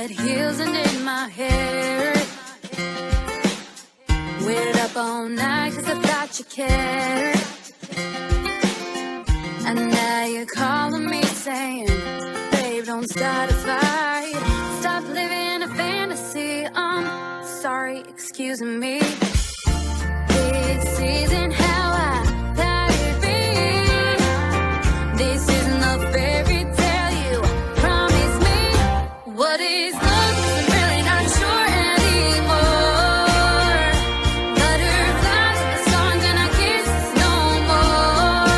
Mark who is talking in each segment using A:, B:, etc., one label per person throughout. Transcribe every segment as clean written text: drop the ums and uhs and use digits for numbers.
A: red heels and in my hair. Waited up all night 'cause I thought you cared. And now you're calling me saying, babe, don't start a fight. Stop living a fantasy. I'm sorry, excuse me. It's season how I thought it'd be. This isn't a fairy tale you promised me. What is love? 'Cause I'm really not sure anymore. Butterflies in the song and I kiss no more.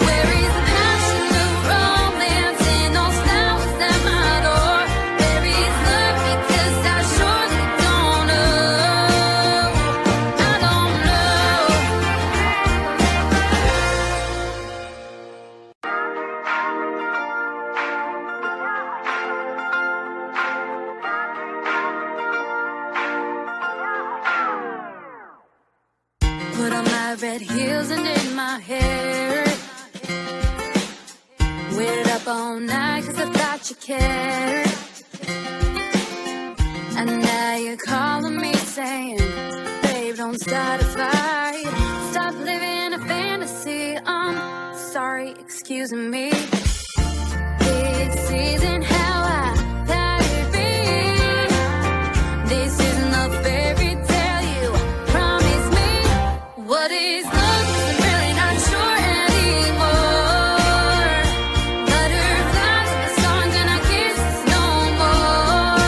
A: Where is the passion, the romance, and those flowers at my door? Where is love? Because I surely don't know. I don't know. Put on my red heels and in my hair. Waited up all night 'cause I thought you cared. And now you're calling me saying, babe, don't start a fight. Stop living a fantasy. I'm sorry, excuse me. It's season how I thought it'd be. This isn't a fairy tale you promised me. What is love? 'Cause I'm really not sure anymore. Butterflies in the song and I kiss no more.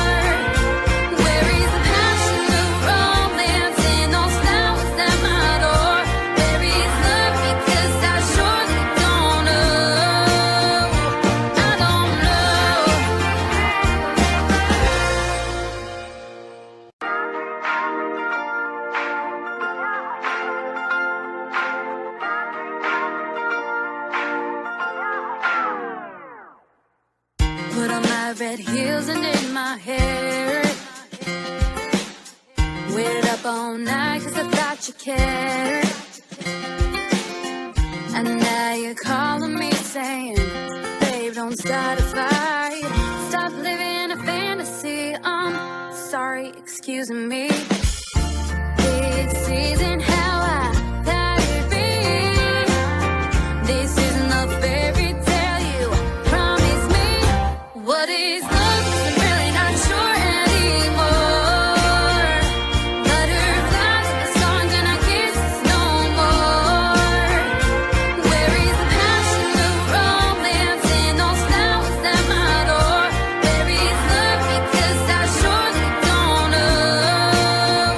A: Where is the passion, the romance, and those flowers at my door? Where is love? Because I surely don't know. I don't know. Put on my red heels and in my hair. Waited up all night 'cause I thought you cared. And now you're calling me saying, babe, don't start a fight. Stop living a fantasy. I'm sorry, excuse me. It's season how I thought it'd be. This isn't a fairy tale you promised me. What is love? 'Cause I'm really not sure anymore. Butterflies in the song and I kiss no more. Where is the passion, the romance, and those flowers at my door? Where is love? Because I surely don't know.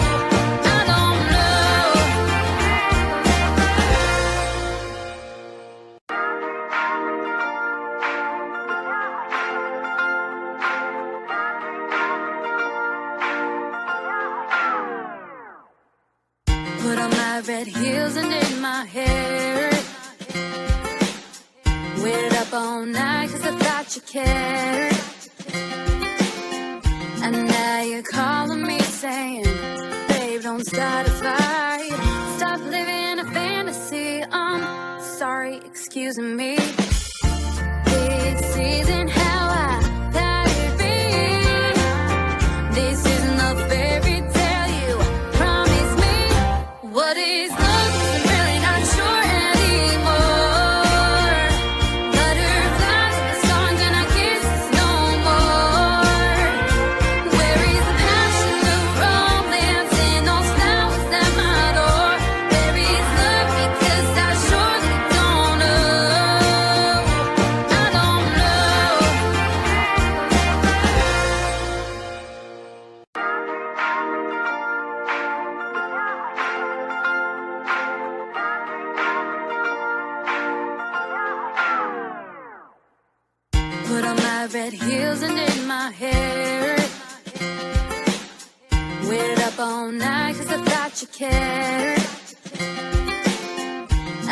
A: I don't know. Put on my red heels and in my hair. Waited up all night 'cause I thought you cared. And now you're calling me saying, babe, don't start a fight. Stop living a fantasy. I'm sorry, excuse me. It's season how I thought it'd be. This isn't a fairy tale you promised me. What is love? 'Cause I'm really not sure anymore. Butterflies in the song and I kiss no more. Where is the passion, the romance, and those flowers at my door? Where is love? Because I surely don't know. I don't know. Put on my red heels and in my hair. Waited up all night 'cause I thought you cared.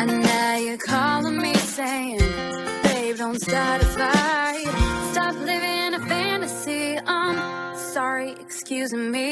A: And now you're calling me saying, babe, don't start a fight. Stop living a fantasy. I'm sorry, excuse me.